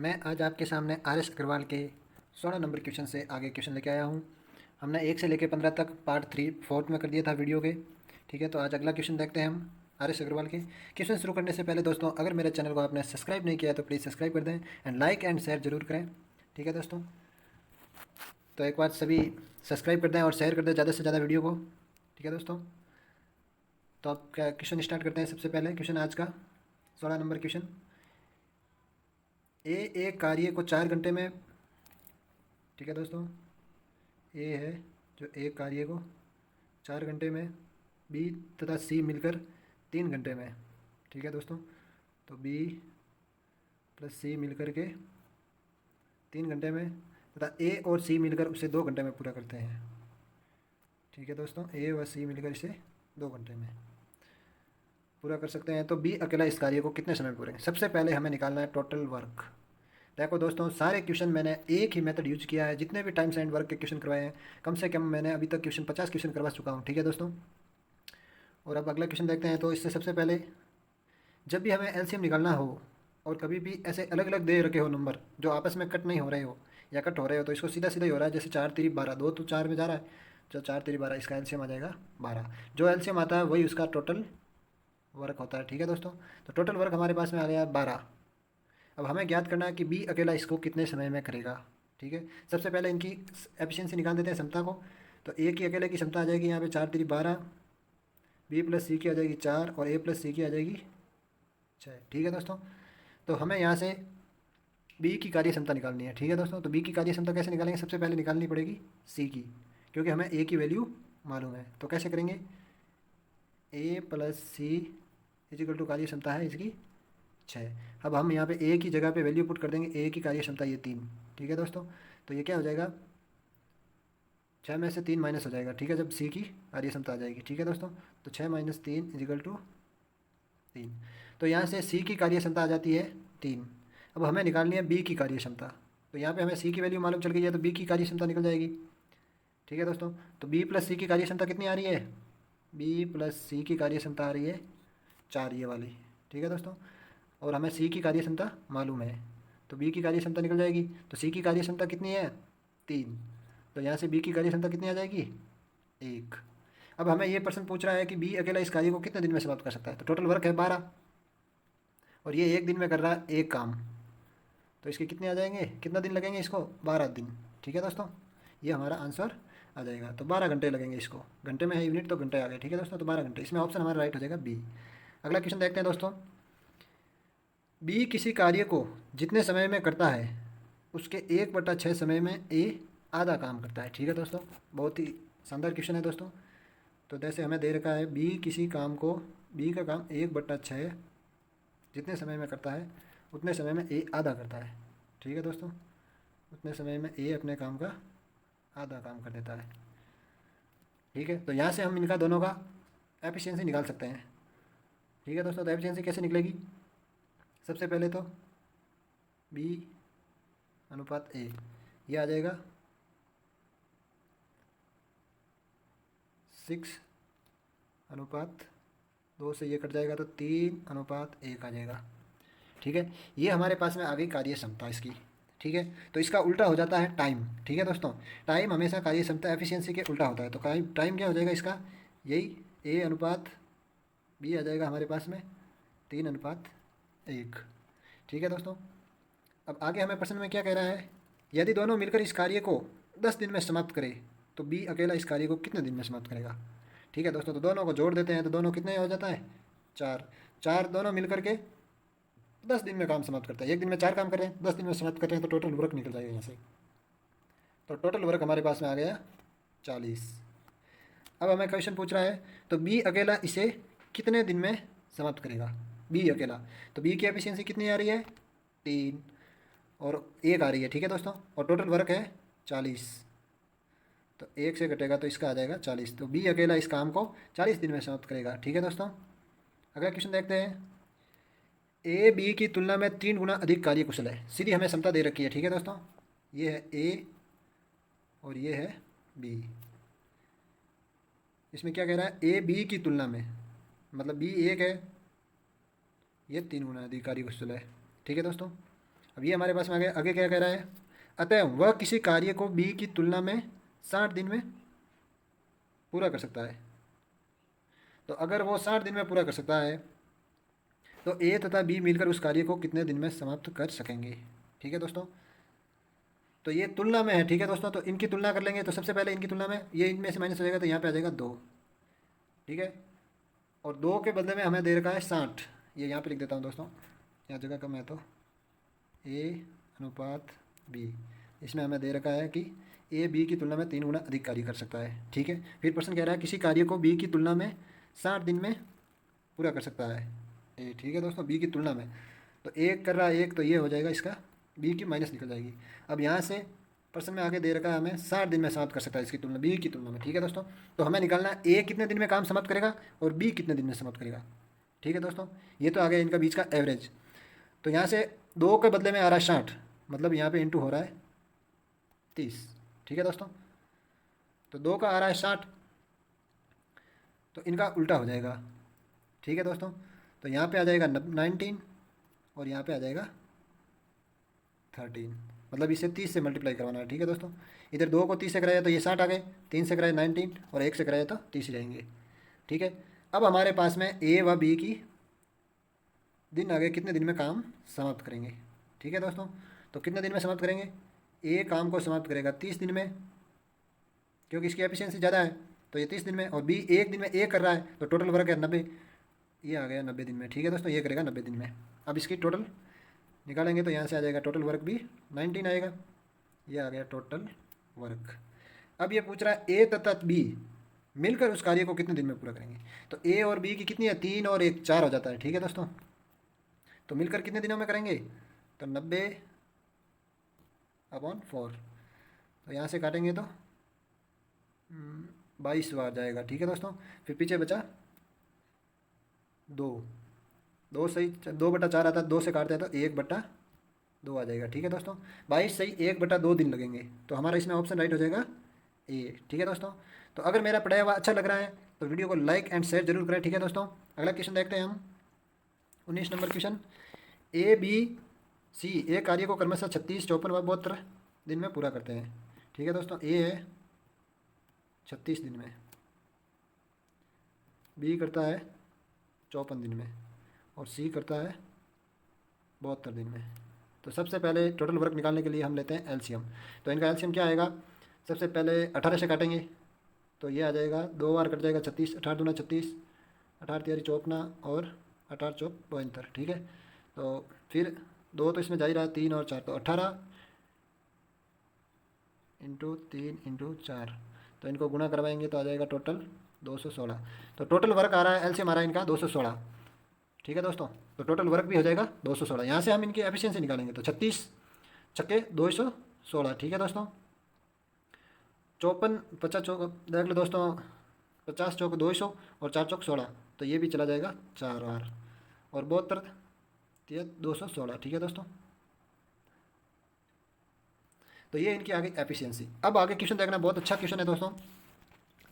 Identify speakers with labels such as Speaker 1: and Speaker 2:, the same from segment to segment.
Speaker 1: मैं आज आपके सामने आर.एस. अग्रवाल के 16 नंबर क्वेश्चन से आगे क्वेश्चन लेके आया हूँ। हमने 1 से लेकर 15 तक पार्ट 3 फोर्थ में कर दिया था वीडियो के। ठीक है, तो आज अगला क्वेश्चन देखते हैं हम आर.एस. अग्रवाल के। क्वेश्चन शुरू करने से पहले दोस्तों, अगर मेरे चैनल को आपने सब्सक्राइब नहीं किया है तो प्लीज़ सब्सक्राइब कर दें एंड लाइक एंड शेयर जरूर करें। ठीक है दोस्तों, तो एक बार सभी सब्सक्राइब कर दें और शेयर कर दें ज़्यादा से ज़्यादा वीडियो को। ठीक है दोस्तों, तो अब क्या क्वेश्चन स्टार्ट करते हैं। सबसे पहले क्वेश्चन आज का 16 नंबर क्वेश्चन। एक कार्य को 4 घंटे में, ठीक है दोस्तों, ए है जो एक कार्य को 4 घंटे में, बी तथा सी मिलकर 3 घंटे में। ठीक है दोस्तों, तो बी प्लस सी मिलकर के 3 घंटे में तथा ए और सी मिलकर उसे 2 घंटे में पूरा करते हैं। ठीक है दोस्तों, ए व सी मिलकर इसे 2 घंटे में पूरा कर सकते हैं। तो बी अकेला इस कार्य को कितने समय में पूरे? सबसे पहले हमें निकालना है टोटल वर्क। देखो दोस्तों, सारे क्वेश्चन मैंने एक ही मेथड यूज किया है। जितने भी टाइम्स एंड वर्क के क्वेश्चन करवाए हैं, कम से कम मैंने अभी तक 50 क्वेश्चन करवा चुका हूँ। ठीक है दोस्तों, और अब अगला क्वेश्चन देखते हैं। तो इससे सबसे पहले, जब भी हमें एलसीएम निकालना हो और कभी भी ऐसे अलग अलग दे रखे हो नंबर जो आपस में कट नहीं हो रहे हो या कट हो रहे हो, तो इसको सीधा सीधा ही हो रहा है। जैसे 4 3 12, 2 तो 4 में जा रहा है, जो 4 3 12 इसका एलसीएम आ जाएगा 12। जो एलसीएम आता है वही उसका टोटल वर्क होता है। ठीक है दोस्तों, तो टोटल वर्क हमारे पास में आ गया 12। अब हमें ज्ञात करना है कि बी अकेला इसको कितने समय में करेगा। ठीक है, सबसे पहले इनकी एफिशिएंसी निकाल देते हैं, क्षमता को। तो ए की अकेले की क्षमता आ जाएगी यहाँ पे 4 3 12, बी प्लस सी की आ जाएगी 4 और ए प्लस सी की आ जाएगी 6। ठीक है दोस्तों, तो हमें यहाँ से बी की कार्य क्षमता निकालनी है। ठीक है दोस्तों, तो बी की कार्य क्षमता कैसे निकालेंगे? सबसे पहले निकालनी पड़ेगी सी की, क्योंकि हमें ए की वैल्यू मालूम है। तो कैसे करेंगे? ए प्लस सी इजिकल टू कार्य क्षमता है इसकी 6। अब हम यहाँ पे ए की जगह पे वैल्यू पुट कर देंगे। ए की कार्य क्षमता ये 3। ठीक है दोस्तों, तो ये क्या हो जाएगा? 6 में से 3 माइनस हो जाएगा। ठीक है, जब सी की कार्य क्षमता आ जाएगी। ठीक है दोस्तों, तो 6 माइनस 3 इजिकल टू 3। तो यहाँ से सी की कार्य क्षमता आ जाती है 3। अब हमें निकालनी है बी की कार्य क्षमता। तो यहाँ पे हमें सी की वैल्यू मालूम चल गई है, तो बी की कार्य क्षमता निकल जाएगी। ठीक है दोस्तों, तो बी प्लस सी की कार्य क्षमता कितनी आ रही है? बी प्लस सी की कार्य क्षमता आ रही है 4, ये वाली। ठीक है दोस्तों, और हमें सी की कार्य क्षमता मालूम है, तो बी की कार्य क्षमता निकल जाएगी। तो सी की कार्य क्षमता कितनी है? 3। तो यहाँ से बी की कार्य क्षमता कितनी आ जाएगी? 1। अब हमें ये प्रश्न पूछ रहा है कि बी अकेला इस कार्य को कितने दिन में समाप्त कर सकता है। तो टोटल वर्क है 12 और ये एक दिन में कर रहा है एक काम, तो इसके कितने आ जाएंगे? कितना दिन लगेंगे इसको? 12 दिन। ठीक है दोस्तों, ये हमारा आंसर आ जाएगा। तो 12 घंटे लगेंगे इसको। घंटे में है यूनिट, तो घंटे आ गए। ठीक है दोस्तों, तो 12 घंटे, इसमें ऑप्शन हमारा राइट हो जाएगा बी। अगला क्वेश्चन देखते हैं दोस्तों। बी किसी कार्य को जितने समय में करता है उसके 1/6 समय में ए आधा काम करता है। ठीक है दोस्तों, बहुत ही शानदार क्वेश्चन है दोस्तों। तो जैसे हमें दे रखा है बी किसी काम को, बी का काम 1/6 जितने समय में करता है उतने समय में ए आधा करता है। ठीक है दोस्तों, उतने समय में ए अपने काम का आधा काम कर देता है। ठीक है, तो यहाँ से हम इनका दोनों का एफिशिएंसी निकाल सकते हैं। ठीक है दोस्तों, तो एफिशिएंसी कैसे निकलेगी? सबसे पहले तो बी अनुपात ए, ये आ जाएगा 6:2 से ये कट जाएगा तो 3:1 आ जाएगा। ठीक है, ये हमारे पास में आ गई कार्य क्षमता इसकी। ठीक है, तो इसका उल्टा हो जाता है टाइम। ठीक है दोस्तों, टाइम हमेशा कार्य क्षमता एफिशिएंसी के उल्टा होता है। तो टाइम क्या हो जाएगा इसका? यही ए अनुपात बी आ जाएगा हमारे पास में 3:1। ठीक है दोस्तों, अब आगे हमें प्रश्न में क्या कह रहा है? यदि दोनों मिलकर इस कार्य को 10 दिन में समाप्त करें तो बी अकेला इस कार्य को कितने दिन में समाप्त करेगा? ठीक है दोस्तों, तो दोनों को जोड़ देते हैं, तो दोनों कितने हो जाता है? 4। 4 दोनों मिलकर के 10 दिन में काम समाप्त करता है। एक दिन में 4 काम कर रहे हैं, 10 दिन में समाप्त कर रहे हैं, तो टोटल वर्क निकल जाएगा यहाँ से। तो टोटल वर्क हमारे पास में आ गया 40। अब हमें क्वेश्चन पूछ रहा है, तो बी अकेला इसे कितने दिन में समाप्त करेगा? बी अकेला, तो बी की एफिशिएंसी कितनी आ रही है? 3 और 1 आ रही है। ठीक है दोस्तों, और टोटल वर्क है 40, तो 1 से घटेगा तो इसका आ जाएगा 40। तो बी अकेला इस काम को 40 दिन में समाप्त करेगा। ठीक है दोस्तों, अगला क्वेश्चन देखते हैं। ए बी की तुलना में 3 गुना अधिक कार्यकुशल है। सीधी हमें क्षमता दे रखी है। ठीक है दोस्तों, ये है ए और ये है बी। इसमें क्या कह रहा है? ए बी की तुलना में, मतलब बी 1 है, ये 3 गुना अधिक कार्यकुशल है। ठीक है दोस्तों, अब ये हमारे पास में आगे आगे क्या कह रहा है, अतः वह किसी कार्य को बी की तुलना में 60 दिन में पूरा कर सकता है। तो अगर वो 60 दिन में पूरा कर सकता है तो ए तथा बी मिलकर उस कार्य को कितने दिन में समाप्त कर सकेंगे। ठीक है दोस्तों, तो ये तुलना में है। ठीक है दोस्तों, तो इनकी तुलना कर लेंगे। तो सबसे पहले इनकी तुलना में ये इनमें से माइनस हो जाएगा तो यहाँ पे आ जाएगा 2। ठीक है, और 2 के बदले में हमें दे रखा है 60। ये यहाँ पे लिख देता हूँ दोस्तों, यहाँ जगह कम है तो ए अनुपात बी, इसमें हमें दे रखा है कि ए बी की तुलना में 3 गुना अधिक कार्य कर सकता है। ठीक है, फिर प्रश्न कह रहा है किसी कार्य को बी की तुलना में 60 दिन में पूरा कर सकता है ए। ठीक है दोस्तों, बी की तुलना में, तो एक कर रहा है एक, तो ये हो जाएगा इसका बी की माइनस निकल जाएगी। अब यहाँ से प्रश्न में आगे दे रखा है हमें 60 दिन में समाप्त कर सकता है इसकी तुलना बी की तुलना में। ठीक है दोस्तों, तो हमें निकालना है ए कितने दिन में काम समाप्त करेगा और बी कितने दिन में समाप्त करेगा। ठीक है दोस्तों, ये तो आ गया इनका बीच का एवरेज। तो यहाँ से 2 के बदले में आ रहा है 60, मतलब यहाँ पे इंटू हो रहा है 30। ठीक है दोस्तों, तो 2 का आ रहा है 60, तो इनका उल्टा हो जाएगा। ठीक है दोस्तों, तो यहाँ पे आ जाएगा 19 और यहाँ पे आ जाएगा 13, मतलब इसे 30 से मल्टीप्लाई करवाना है। ठीक है दोस्तों, इधर 2 को 30 से कराया तो ये 60 आ गए, 3 से कराया 19 और 1 से कराया तो 30 ही रहेंगे। ठीक है, अब हमारे पास में ए व बी की दिन आ गए, कितने दिन में काम समाप्त करेंगे। ठीक है दोस्तों, तो कितने दिन में समाप्त करेंगे, ए काम को समाप्त करेगा 30 दिन में, क्योंकि इसकी एफिशिएंसी ज़्यादा है तो ये 30 दिन में, और बी 1 दिन में ए कर रहा है तो टोटल वर्क है 90, ये आ गया 90 दिन में। ठीक है दोस्तों, ये करेगा 90 दिन में। अब इसकी टोटल निकालेंगे तो यहाँ से आ जाएगा टोटल वर्क भी 19 आएगा, ये आ गया टोटल वर्क। अब ये पूछ रहा है ए तथा बी मिलकर उस कार्य को कितने दिन में पूरा करेंगे। तो ए और बी की कितनी है, 3 और 1 4 हो जाता है। ठीक है दोस्तों, तो मिलकर कितने दिनों में करेंगे, तो 90/4, तो यहाँ से काटेंगे तो 22 बार जाएगा। ठीक है दोस्तों, फिर पीछे बचा 2, 2 सही 2/4 आता है, 2 से काटते हैं तो 1/2 आ जाएगा। ठीक है दोस्तों, 22 सही 1/2 दिन लगेंगे, तो हमारा इसमें ऑप्शन राइट हो जाएगा ए। ठीक है दोस्तों, तो अगर मेरा पढ़ाया हुआ अच्छा लग रहा है तो वीडियो को लाइक एंड शेयर जरूर करें। ठीक है दोस्तों, अगला क्वेश्चन देखते हैं हम, 19 number question. A B C एक कार्य को क्रमशः 36, 54 व 72 दिन में पूरा करते हैं। ठीक है दोस्तों, ए है 36 दिन में, बी करता है 54 दिन में और सी करता है 72 दिन में। तो सबसे पहले टोटल वर्क निकालने के लिए हम लेते हैं एलसीएम। तो इनका एलसीएम क्या आएगा, सबसे पहले 18 से काटेंगे तो ये आ जाएगा 2 बार कट जाएगा 36, 18 दूना 36, 18 तियारी 54 और 18 चौक 72। ठीक है, तो फिर 2 तो इसमें जा ही रहा है, 3 और 4 तो 18 इंटू 3 इंटू 4, तो इनको गुना करवाएंगे तो आ जाएगा टोटल 216। तो टोटल वर्क आ रहा है, एलसीएम आ रहा है इनका 216। ठीक है दोस्तों, तो टोटल वर्क भी हो जाएगा 216। यहाँ से हम इनकी एफिशिएंसी निकालेंगे तो 36 छक्के 216। ठीक है दोस्तों, 54 50 चौक देख लो दोस्तों, 50 चौक 200 और 4 चौक 16, तो ये भी चला जाएगा 4 बार, और 72 216। ठीक है दोस्तों, तो ये इनकी आगे एफिशिएंसी। अब आगे क्वेश्चन देखना, बहुत अच्छा क्वेश्चन है दोस्तों।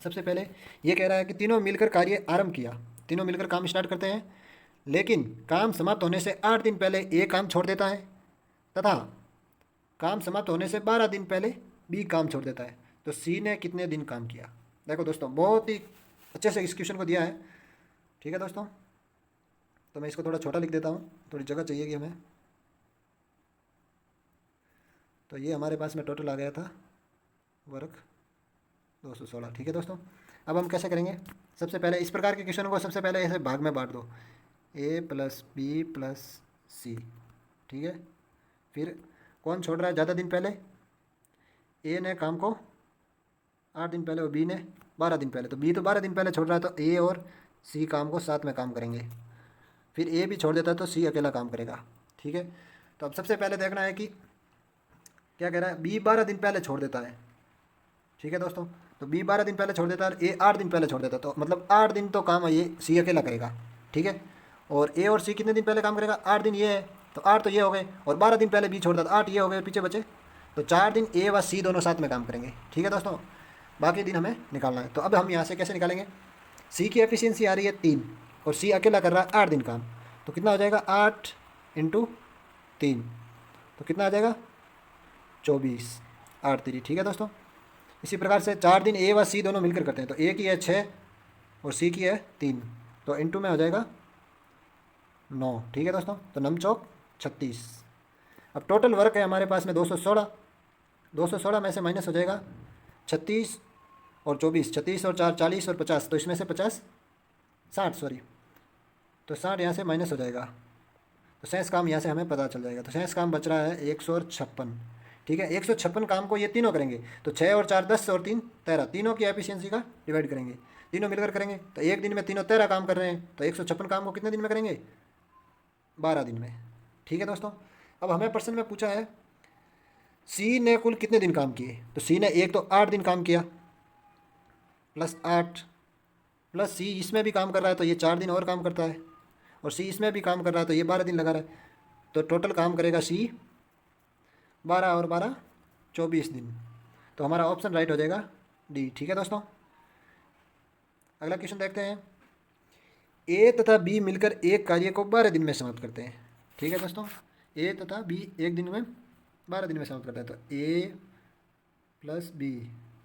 Speaker 1: सबसे पहले ये कह रहा है कि तीनों मिलकर कार्य आरंभ किया, तीनों मिलकर काम स्टार्ट करते हैं, लेकिन काम समाप्त होने से 8 दिन पहले ए काम छोड़ देता है तथा काम समाप्त होने से 12 दिन पहले बी काम छोड़ देता है। तो सी ने कितने दिन काम किया। देखो दोस्तों, बहुत ही अच्छे से इस क्वेश्चन को दिया है। ठीक है दोस्तों, तो मैं इसको थोड़ा छोटा लिख देता हूँ, थोड़ी जगह चाहिएगी हमें। तो ये हमारे पास में टोटल आ गया था वर्क 216। ठीक है दोस्तों, अब हम कैसे करेंगे, सबसे पहले इस प्रकार के क्वेश्चन को सबसे पहले ऐसे भाग में बांट दो, ए प्लस बी प्लस सी। ठीक है, फिर कौन छोड़ रहा है ज़्यादा दिन पहले, ए ने काम को 8 दिन पहले और बी ने 12 दिन पहले, तो बी तो 12 दिन पहले छोड़ रहा है तो ए और सी काम को साथ में काम करेंगे। फिर ए भी छोड़ देता है तो सी अकेला काम करेगा। ठीक है, तो अब सबसे पहले देखना है कि क्या कह रहा है, बी 12 दिन पहले छोड़ देता है। ठीक है दोस्तों, तो बी 12 दिन पहले छोड़ देता है और ए 8 दिन पहले छोड़ देता है, तो मतलब 8 दिन तो काम ये सी अकेला करेगा। ठीक है, और ए और सी कितने दिन पहले काम करेगा, 8 दिन ये है, तो 8 तो ये हो गए, और 12 दिन पहले बी छोड़ देता, 8 ये हो गए, पीछे बचे, तो 4 दिन ए व सी दोनों साथ में काम करेंगे। ठीक है दोस्तों, बाकी दिन हमें निकालना है। तो अब हम यहाँ से कैसे निकालेंगे, सी की एफिशिएंसी आ रही है 3 और सी अकेला कर रहा है 8 दिन काम, तो कितना हो जाएगा 8 × 3, तो कितना आ जाएगा 24 8 3, ठीक है दोस्तों। इसी प्रकार से 4 दिन ए व सी दोनों मिलकर करते हैं, तो ए की है 6 और सी की है 3, तो इनटू में हो जाएगा 9, ठीक है दोस्तों। तो नम चौक 36। अब टोटल वर्क है हमारे पास में 216, 216 में से माइनस हो जाएगा 36 और 24, 36 और 4 40 और 50, तो इसमें से 50 60 सॉरी, तो 60 यहाँ से माइनस हो जाएगा, तो शेष काम यहाँ से हमें पता चल जाएगा। तो शेष काम बच रहा है 156, ठीक है। 156 काम को ये तीनों करेंगे, तो 6 और 4 10 और 3 13, तीनों की एफिशिएंसी का डिवाइड करेंगे, तीनों मिलकर करेंगे। तो एक दिन में तीनों 13 काम कर रहे हैं, तो 156 काम को कितने दिन में करेंगे 12 दिन में, ठीक है दोस्तों। अब हमें प्रश्न में पूछा है सी ने कुल कितने दिन काम किए, तो सी ने एक तो 8 दिन काम किया प्लस 8 प्लस सी इसमें भी काम कर रहा है, तो ये 4 दिन और काम करता है, और सी इसमें भी काम कर रहा है, तो ये 12 दिन लगा रहा है, तो टोटल काम करेगा सी 12 और 12 24 दिन। तो हमारा ऑप्शन राइट हो जाएगा डी, ठीक है दोस्तों। अगला क्वेश्चन देखते हैं। ए तथा बी मिलकर एक कार्य को 12 दिन में समाप्त करते हैं, ठीक है दोस्तों। ए तथा बी एक दिन में 12 दिन में समाप्त करते हैं, तो ए प्लस बी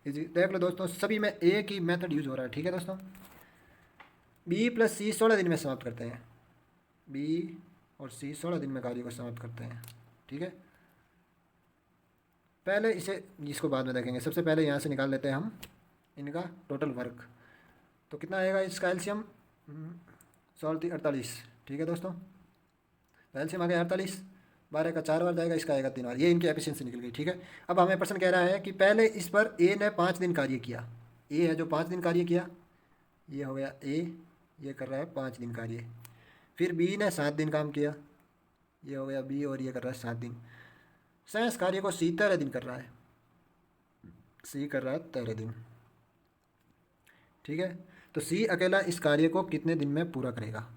Speaker 1: देख लो दोस्तों, सभी में एक ही मेथड यूज हो रहा है, ठीक है दोस्तों। बी प्लस सी 16 दिन में समाप्त करते हैं, बी और सी 16 दिन में कार्य को समाप्त करते हैं, ठीक है। पहले इसे इसको बाद में देखेंगे, सबसे पहले यहाँ से निकाल लेते हैं हम इनका टोटल वर्क। तो कितना आएगा इसका एलसीएम 16 48, ठीक है दोस्तों। तो एलसीएम आ गया 48, 12 का 4 बार जाएगा, इसका आएगा 3 बार, ये इनकी एफिशिएंसी निकल गई, ठीक है। अब हमें प्रश्न कह रहा है कि पहले इस पर ए ने 5 दिन कार्य किया, ए है जो 5 दिन कार्य किया, ये हो गया ए, ये कर रहा है 5 दिन कार्य। फिर बी ने 7 दिन काम किया, ये हो गया बी, और ये कर रहा है 7 दिन। शेष कार्य को सी 13 दिन कर रहा है, सी कर रहा है 13 दिन, ठीक है। तो सी अकेला इस कार्य को कितने दिन में पूरा करेगा,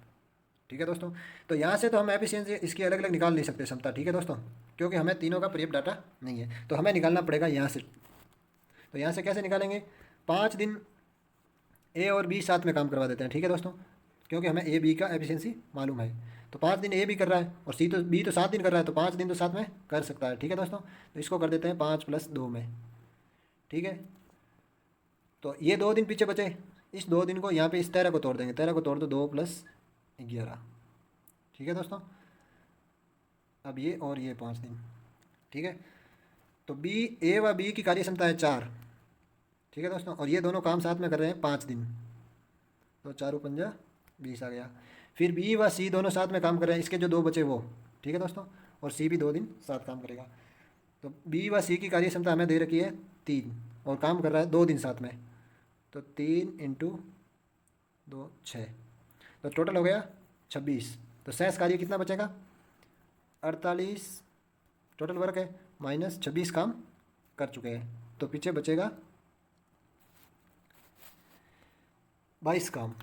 Speaker 1: ठीक है दोस्तों। तो यहाँ से तो हम एफिशिएंसी इसकी अलग अलग निकाल नहीं सकते क्षमता, ठीक है दोस्तों, क्योंकि हमें तीनों का पर्याप्त डाटा नहीं है, तो हमें निकालना पड़ेगा यहाँ से। तो यहाँ से कैसे निकालेंगे, 5 दिन ए और बी साथ में काम करवा देते हैं, ठीक है दोस्तों, क्योंकि हमें ए बी का एफिशिएंसी मालूम है। तो 5 दिन ए भी कर रहा है और सी तो बी तो 7 दिन कर रहा है, तो 5 दिन तो साथ में कर सकता है, ठीक है दोस्तों। तो इसको कर देते हैं 5 + 2 में, ठीक है। तो ये 2 दिन पीछे बचे, इस 2 दिन को यहाँ पे इस 13 को तोड़ देंगे, 13 को तोड़ दो 2 + 11, ठीक है दोस्तों। अब ये और ये 5 दिन, ठीक है। तो बी ए व बी की कार्य क्षमता है 4, ठीक है दोस्तों, और ये दोनों काम साथ में कर रहे हैं 5 दिन, तो 4 × 5 = 20 आ गया। फिर बी व सी दोनों साथ में काम कर रहे हैं, इसके जो 2 बचे वो, ठीक है दोस्तों, और सी भी 2 दिन साथ काम करेगा। तो बी व सी की कार्य क्षमता हमें दे रखी है 3, और काम कर रहा है 2 दिन साथ में, तो 3 × 2 6, तो टोटल हो गया 26। तो शेष कार्य कितना बचेगा 48, टोटल वर्क है माइनस 26 काम कर चुके हैं, तो पीछे बचेगा 22 काम,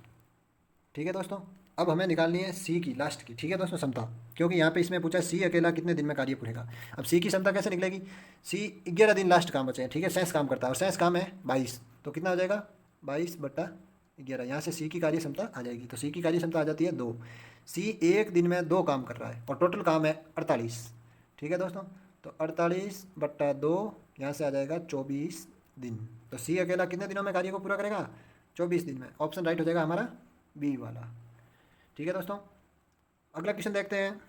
Speaker 1: ठीक है दोस्तों। अब हमें निकालनी है सी की लास्ट की, ठीक है दोस्तों, क्षमता, क्योंकि यहाँ पे इसमें पूछा है सी अकेला कितने दिन में कार्य पूरेगा। अब सी की क्षमता कैसे निकलेगी, सी 11 दिन लास्ट काम बचे हैं, ठीक है, शेष काम करता है, और शेष काम है 22, तो कितना हो जाएगा 22/11, यहाँ से सी की कार्य क्षमता आ जाएगी। तो सी की कार्य क्षमता आ जाती है 2, सी एक दिन में 2 काम कर रहा है, और टोटल काम है 48, ठीक है दोस्तों। तो 48/2 यहाँ से आ जाएगा 24 दिन। तो सी अकेला कितने दिनों में कार्य को पूरा करेगा 24 दिन में, ऑप्शन राइट हो जाएगा हमारा बी वाला, ठीक है दोस्तों। अगला क्वेश्चन देखते हैं।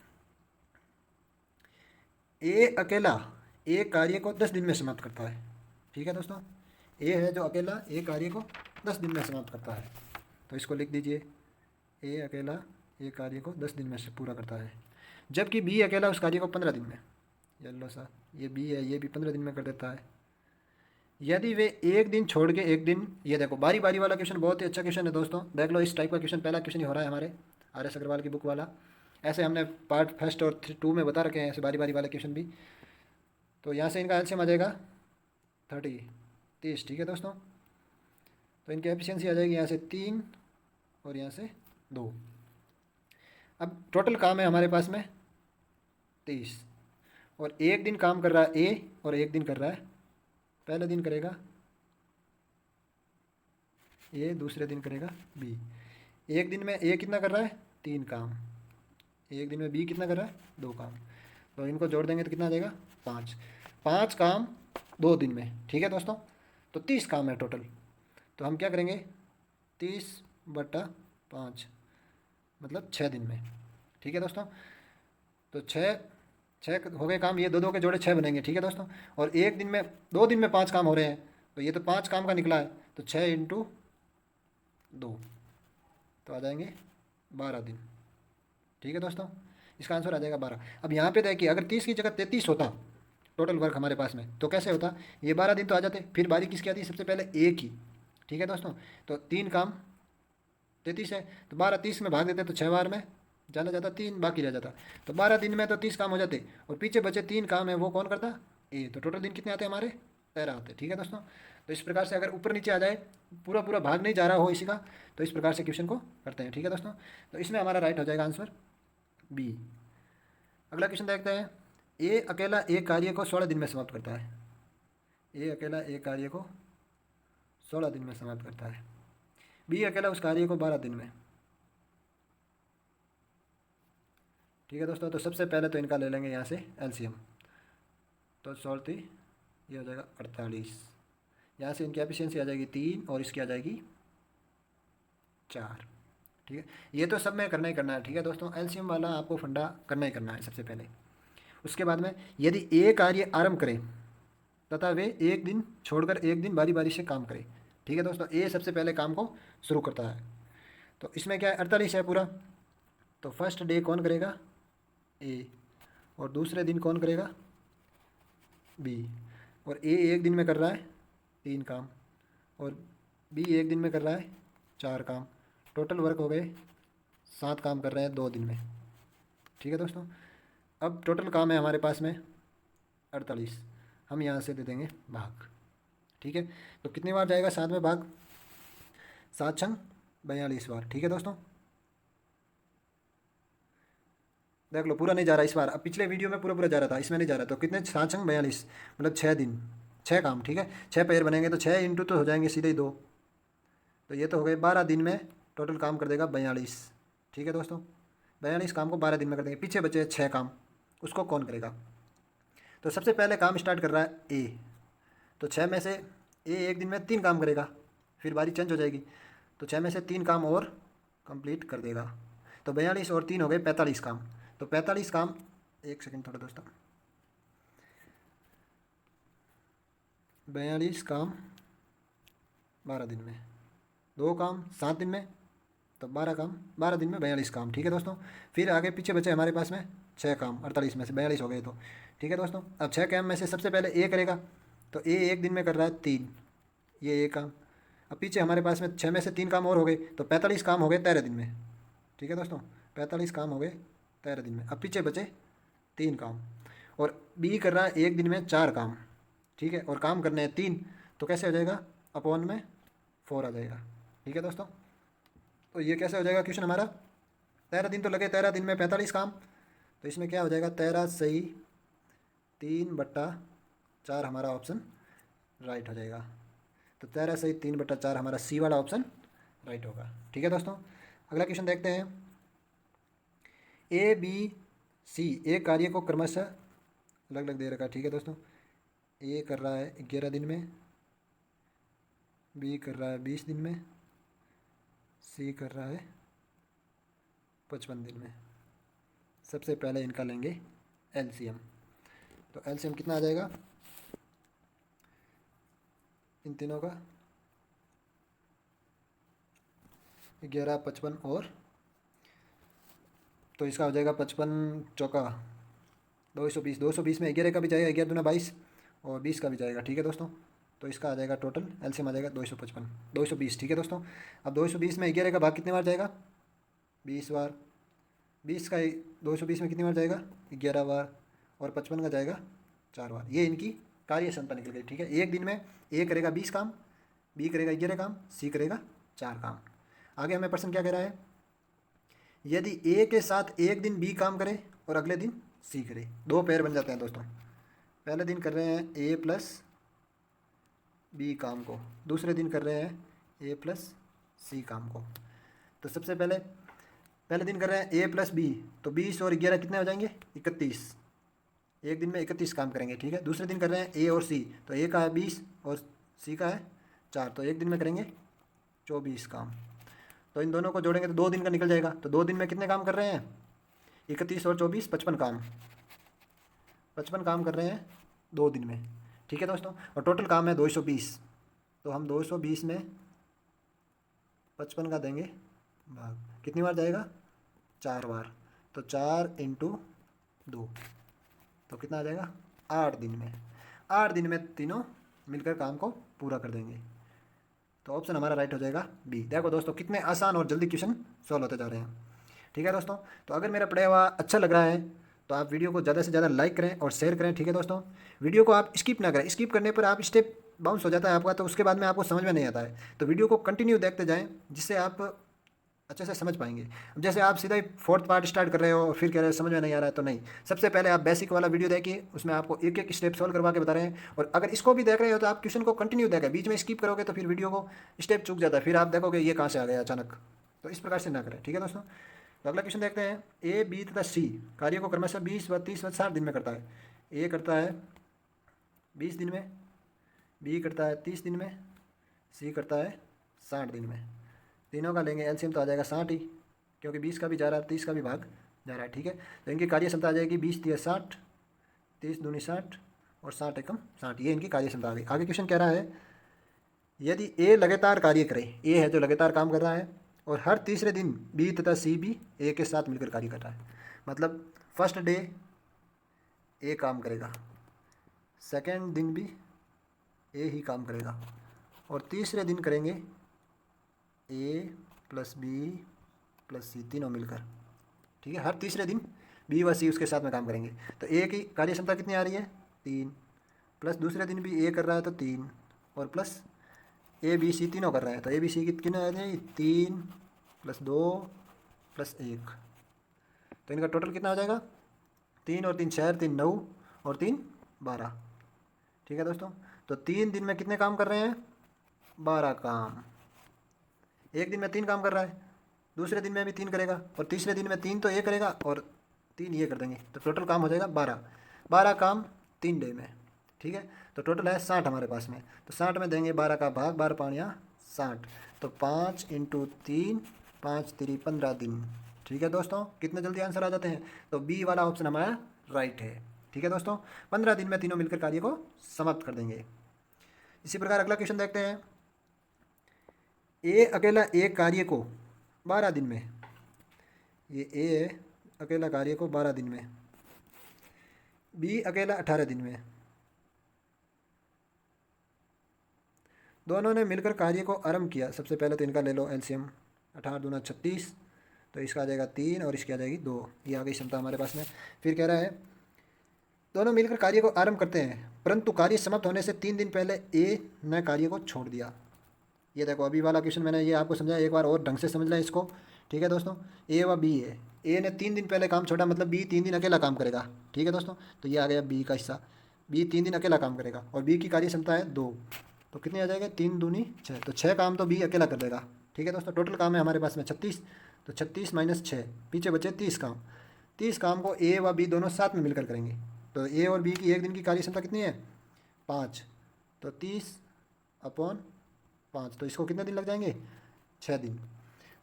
Speaker 1: ए अकेला एक कार्य को 10 दिन में समाप्त करता है, ठीक है दोस्तों। ए है जो अकेला एक कार्य को 10 दिन में समाप्त करता है, तो इसको लिख दीजिए, ए अकेला एक कार्य को 10 दिन में से पूरा करता है, जबकि बी अकेला उस कार्य को 15 दिन में, येलो सा ये बी है, ये भी 15 दिन में कर देता है। यदि वे एक दिन छोड़ के एक दिन, ये देखो बारी बारी वाला क्वेश्चन बहुत ही अच्छा क्वेश्चन है दोस्तों, देख लो इस टाइप का क्वेश्चन पहला क्वेश्चन ही हो रहा है हमारे RS अग्रवाल की बुक वाला। ऐसे हमने पार्ट 1 और 2 में बता रखे हैं ऐसे बारी बारी वाले क्वेश्चन भी। तो यहाँ से इनका एलसीएम आ जाएगा 30, ठीक है दोस्तों। तो इनकी एफिशिएंसी आ जाएगी यहाँ से 3 और यहाँ से 2। अब टोटल काम है हमारे पास में 23, और एक दिन काम कर रहा है ए और एक दिन कर रहा है, पहले दिन करेगा ए, दूसरे दिन करेगा बी। एक दिन में ए कितना कर रहा है 3 काम, एक दिन में बी कितना कर रहा है 2 काम। तो इनको जोड़ देंगे तो कितना आ जाएगा 5। 5 काम 2 दिन में, ठीक है दोस्तों। तो 30 काम है टोटल। तो हम क्या करेंगे, 30/5 मतलब 6 दिन में, ठीक है दोस्तों। तो 6 6 हो गए काम, ये दो दो के जोड़े 6 बनेंगे, ठीक है दोस्तों। और एक दिन में 2 दिन में 5 काम हो रहे हैं, तो ये तो 5 काम का निकला है, तो 6 × 2 तो आ जाएंगे 12 दिन, ठीक है दोस्तों। इसका आंसर आ जाएगा 12। अब यहाँ पे देखिए, अगर 30 की जगह 33 होता टोटल वर्क हमारे पास में, तो कैसे होता, ये 12 दिन तो आ जाते, फिर बारी किसकी आती, सबसे पहले एक ही, ठीक है दोस्तों। तो 3 काम 33 है, तो 12 30 में भाग देते तो 6 बार में जाना जाता, 3 बाकी रह जाता। तो 12 दिन में तो 30 काम हो जाते, और पीछे बचे 3 काम है वो कौन करता, ए। तो टोटल दिन कितने आते हमारे, 13 आते, ठीक है दोस्तों। तो इस प्रकार से अगर ऊपर नीचे आ जाए, पूरा पूरा भाग नहीं जा रहा हो इसी का, तो इस प्रकार से क्वेश्चन को करते हैं, ठीक है दोस्तों। तो इसमें हमारा राइट हो जाएगा आंसर बी। अगला क्वेश्चन देखते हैं। ए अकेला एक कार्य को 16 दिन में समाप्त करता है। ए अकेला एक कार्य को 16 दिन में समाप्त करता है। बी अकेला उस कार्य को 12 दिन में, ठीक है दोस्तों। तो सबसे पहले तो इनका ले लेंगे यहाँ से एलसीएम। तो 16 ये हो जाएगा 48। यहाँ से इनकी एफिशिएंसी आ जाएगी 3 और इसकी आ जाएगी 4, ठीक है। ये तो सब में करना ही करना है, ठीक है दोस्तों। एलसीएम वाला आपको फंडा करना ही करना है सबसे पहले। उसके बाद में यदि ए कार्य आरंभ करें तथा वे एक दिन छोड़कर एक दिन बारी बारी से काम करें, ठीक है दोस्तों। ए सबसे पहले काम को शुरू करता है, तो इसमें क्या है 48 है पूरा। तो फर्स्ट डे कौन करेगा, ए, और दूसरे दिन कौन करेगा, बी। और ए एक दिन में कर रहा है 3 काम, और बी एक दिन में कर रहा है 4 काम। टोटल वर्क हो गए 7 काम कर रहे हैं 2 दिन में, ठीक है दोस्तों। अब टोटल काम है हमारे पास में 48, हम यहाँ से दे देंगे भाग, ठीक है। तो कितनी बार जाएगा 7 में भाग, 7 छंग 42 बार, ठीक है दोस्तों। देख लो पूरा नहीं जा रहा इस बार, अब पिछले वीडियो में पूरा पूरा जा रहा था, इसमें नहीं जा रहा। तो कितने, 7 छंग 42 मतलब 6 दिन 6 काम, ठीक है। 6 पेयर बनेंगे तो 6 इंटू तो हो जाएंगे सीधे ही 2, तो ये तो हो गए 12 दिन में टोटल काम कर देगा 42, ठीक है दोस्तों। 42 काम को 12 दिन में कर देंगे। पीछे बचे 6 काम, उसको कौन करेगा। तो सबसे पहले काम स्टार्ट कर रहा है ए। तो 6 में से ए एक दिन में 3 काम करेगा, फिर बारी चेंज हो जाएगी, तो 6 में से 3 काम और कंप्लीट कर देगा। तो 42 और 3 हो गए 45 काम। तो 45 काम, एक सेकंड थोड़ा दोस्तों, 42 काम 12 दिन में, 2 काम 7 दिन में, तो 12 काम 12 दिन में 42 काम, ठीक है दोस्तों। फिर आगे पीछे बचे हमारे पास में 6 काम, 48 में से 42 हो गए तो, ठीक है दोस्तों। अब 6 काम में से सबसे पहले ए करेगा, तो ए एक दिन में कर रहा है 3, ये एक काम। अब पीछे हमारे पास में 6 में से 3 काम और हो गए, तो 45 काम हो गए 13 दिन में, ठीक है दोस्तों। 45 काम हो गए 13 दिन में। अब पीछे बचे 3 काम, और बी कर रहा है एक दिन में 4 काम, ठीक है। और काम करने हैं 3, तो कैसे हो जाएगा, अपॉन में 4 आ जाएगा, ठीक है दोस्तों। तो ये कैसे हो जाएगा क्वेश्चन हमारा, 13 दिन तो लगे, 13 दिन में 45 काम, तो इसमें क्या हो जाएगा 13 सही 3/4 हमारा ऑप्शन राइट हो जाएगा। तो 13 सही 3/4 हमारा सी वाला ऑप्शन राइट होगा, ठीक है दोस्तों। अगला क्वेश्चन देखते हैं। ए बी सी एक कार्य को क्रमशः अलग अलग दे रखा, ठीक है दोस्तों। ए कर रहा है 11 दिन में, बी कर रहा है 20 दिन में, सी कर रहा है 55 दिन में। सबसे पहले इनका लेंगे एलसीएम। तो एलसीएम कितना आ जाएगा इन तीनों का, 11 55 और, तो इसका हो जाएगा 55 चौका 220, 220 में 11 का भी जाएगा, 11 दूना 22 और 20 का भी जाएगा, ठीक है दोस्तों। तो इसका आ जाएगा टोटल एलसीएम आ जाएगा 255 220, ठीक है दोस्तों। अब 220 में 11 का भाग कितने बार जाएगा, 20 बार। 20 का 220 में कितनी बार जाएगा, 11 बार, और 55 का जाएगा 4 बार। ये इनकी कार्य क्षमता निकल गई, ठीक है। एक दिन में ए करेगा 20 काम, बी करेगा 11 काम, सी करेगा 4 काम। आगे हमें प्रश्न क्या कह रहा है, यदि ए के साथ एक दिन बी काम करे और अगले दिन सी करे, 2 पेयर बन जाते हैं दोस्तों। पहले दिन कर रहे हैं ए प्लस बी काम को, दूसरे दिन कर रहे हैं ए प्लस सी काम को। तो सबसे पहले दिन कर रहे हैं ए प्लस बी, तो 20 और 11 कितने हो जाएंगे 31, एक दिन में 31 काम करेंगे, ठीक है। दूसरे दिन कर रहे हैं ए और सी, तो ए का है 20 और सी का है 4, तो एक दिन में करेंगे 24 काम। तो इन दोनों को जोड़ेंगे तो 2 दिन का निकल जाएगा। तो 2 दिन में कितने काम कर रहे हैं? 31 और 24, 55 काम। 55 काम कर रहे हैं 2 दिन में, ठीक है दोस्तों। और टोटल काम है 220, तो हम 220 में 55 का देंगे भाग, कितनी बार जाएगा? 4 बार। तो 4 इंटू 2, तो कितना आ जाएगा? 8 दिन में। 8 दिन में तीनों मिलकर काम को पूरा कर देंगे। तो ऑप्शन हमारा राइट हो जाएगा बी। देखो दोस्तों कितने आसान और जल्दी क्वेश्चन सॉल्व होते जा रहे हैं, ठीक है दोस्तों। तो अगर मेरा पढ़ाया हुआ अच्छा लग रहा है तो आप वीडियो को ज़्यादा से ज़्यादा लाइक करें और शेयर करें, ठीक है दोस्तों। वीडियो को आप स्किप ना करें, स्किप करने पर आप स्टेप बाउंस हो जाता है आपका, तो उसके बाद में आपको समझ में नहीं आता है। तो वीडियो को कंटिन्यू देखते जाएं, जिससे आप अच्छे से समझ पाएंगे। अब जैसे आप सीधा ही 4th पार्ट स्टार्ट कर रहे हो और फिर कह रहे हो समझ में नहीं आ रहा है, तो नहीं, सबसे पहले आप बेसिक वाला वीडियो देखिए, उसमें आपको एक एक स्टेप सॉल्व करवा के बता रहे हैं। और अगर इसको भी देख रहे हो तो आप क्वेश्चन को कंटिन्यू देखें, बीच में स्किप करोगे तो फिर वीडियो को स्टेप चूक जाता है, फिर आप देखोगे ये कहाँ से आ गया अचानक। तो इस प्रकार से ना करें, ठीक है दोस्तों। तो अगला क्वेश्चन देखते हैं। ए, बी तथा सी कार्य को क्रमशः 20 व 30 व 60 दिन में करता है। ए करता है 20 दिन में, बी करता है 30 दिन में, सी करता है 60 दिन में। तीनों का लेंगे एलसीएम तो आ जाएगा 60 ही, क्योंकि 20 का भी जा रहा है, 30 का भी भाग जा रहा है, ठीक है। तो इनकी कार्य क्षमता आ जाएगी 20 तिया 60, 30 दूनी 60 और 60 एकम 60, ये इनकी कार्य क्षमता आ गई। आगे क्वेश्चन कह रहा है यदि ए लगातार कार्य करे, ए है जो लगातार काम कर रहा है, और हर तीसरे दिन बी तथा सी भी ए के साथ मिलकर कार्य कर रहा है। मतलब फर्स्ट डे ए काम करेगा, सेकेंड दिन भी ए ही काम करेगा, और तीसरे दिन करेंगे ए प्लस बी प्लस सी तीनों मिलकर, ठीक है। हर तीसरे दिन बी व सी उसके साथ में काम करेंगे। तो ए की कार्य क्षमता कितनी आ रही है? 3, प्लस दूसरे दिन भी ए कर रहा है तो 3, और प्लस ए बी सी तीनों कर रहे हैं, तो ए बी सी की कितनी आ जाएगी? 3 प्लस 2 प्लस 1, तो इनका टोटल कितना आ जाएगा? 3 और 3 6, 3 9 और 3 12, ठीक है दोस्तों। तो 3 दिन में कितने काम कर रहे हैं? 12 काम। एक दिन में 3 काम कर रहा है, दूसरे दिन में भी 3 करेगा, और तीसरे दिन में 3 तो ये करेगा और 3 ये कर देंगे, तो टोटल काम हो जाएगा 12। 12 काम 3 डे में, ठीक है। तो टोटल है 60 हमारे पास में, तो 60 में देंगे 12 का भाग, 12 पानिया 60, तो 5 इंटू 3, 5 3 15 दिन, ठीक है दोस्तों। कितने जल्दी आंसर आ जाते हैं? तो बी वाला ऑप्शन हमारा राइट है, ठीक है दोस्तों। 15 दिन में तीनों मिलकर कार्य को समाप्त कर देंगे। इसी प्रकार अगला क्वेश्चन देखते हैं। ए अकेला एक कार्य को 12 दिन में, ये ए है, अकेला कार्य को 12 दिन में, बी अकेला 18 दिन में, दोनों ने मिलकर कार्य को आरंभ किया। सबसे पहले तो इनका ले लो एलसीएम, 18 दूना 36, तो इसका आ जाएगा 3 और इसकी आ जाएगी 2, ये आ गई क्षमता हमारे पास में। फिर कह रहा है दोनों मिलकर कार्य को आरंभ करते हैं, परंतु कार्य समाप्त होने से 3 दिन पहले ए ने कार्य को छोड़ दिया। ये देखो अभी वाला क्वेश्चन मैंने ये आपको समझाया, एक बार और ढंग से समझ लें इसको, ठीक है दोस्तों। ए व बी है, ए ने 3 दिन पहले काम छोड़ा, मतलब बी 3 दिन अकेला काम करेगा, ठीक है दोस्तों। तो ये आ गया बी का हिस्सा, बी 3 दिन अकेला काम करेगा, और बी की कार्य क्षमता है 2, तो कितनी आ जाएगा? 3 दूनी 6, तो 6 काम तो बी अकेला कर देगा, ठीक है दोस्तों। टोटल काम है हमारे पास में 36, तो 36 माइनस 6, पीछे बचे 30 काम। 30 काम को ए व बी दोनों साथ में मिलकर करेंगे। तो ए और बी की एक दिन की कार्य क्षमता कितनी है? 5, तो 30 अपॉन 5, तो इसको कितने दिन लग जाएंगे? 6 दिन।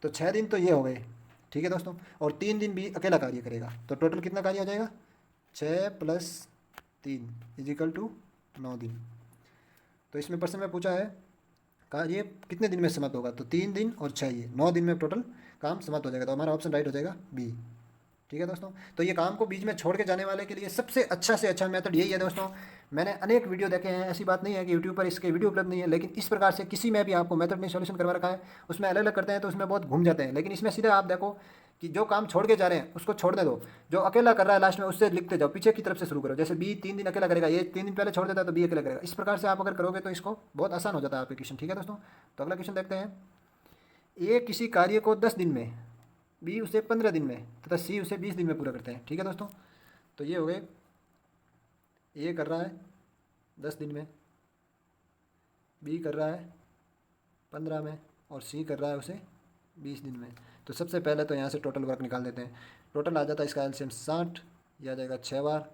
Speaker 1: तो 6 दिन तो ये हो गए, ठीक है दोस्तों, और 3 दिन भी अकेला कार्य करेगा, तो टोटल कितना कार्य हो जाएगा? 6 प्लस 3 इजिकल टू 9 दिन। तो इसमें प्रश्न में पूछा है कार्य कितने दिन में समाप्त होगा, तो 3 दिन और 6, ये 9 दिन में टोटल काम समाप्त हो जाएगा। तो हमारा ऑप्शन राइट हो जाएगा बी, ठीक है दोस्तों। तो ये काम को बीच में छोड़ के जाने वाले के लिए सबसे अच्छा से अच्छा मेथड यही है दोस्तों। मैंने अनेक वीडियो देखे हैं, ऐसी बात नहीं है कि यूट्यूब पर इसके वीडियो उपलब्ध नहीं है, लेकिन इस प्रकार से किसी में भी आपको मेथड नहीं सॉल्यूशन करवा रखा है, उसमें अलग अलग करते हैं तो उसमें बहुत घूम जाते हैं। लेकिन इसमें सीधा आप देखो कि जो काम छोड़ के जा रहे हैं उसको छोड़ने दो, जो अकेला कर रहा है लास्ट में उससे लिखते जाओ, पीछे की तरफ से शुरू करो। जैसे बी 3 दिन अकेला करेगा, ये 3 दिन पहले छोड़ देता है तो बी अकेला करेगा। इस प्रकार से आप अगर करोगे तो इसको बहुत आसान हो जाता है आपके क्वेश्चन, ठीक है दोस्तों। तो अगला क्वेश्चन देखते हैं। ए किसी कार्य को 10 दिन में, बी उसे 15 दिन में तथा सी उसे 20 दिन में पूरा करते हैं, ठीक है दोस्तों। तो ये हो गए, ए कर रहा है 10 दिन में, बी कर रहा है 15 में, और सी कर रहा है उसे 20 दिन में। तो सबसे पहले तो यहाँ से टोटल वर्क निकाल देते हैं। टोटल आ जाता है इसका एलसीएम 60, यह आ जाएगा 6 बार,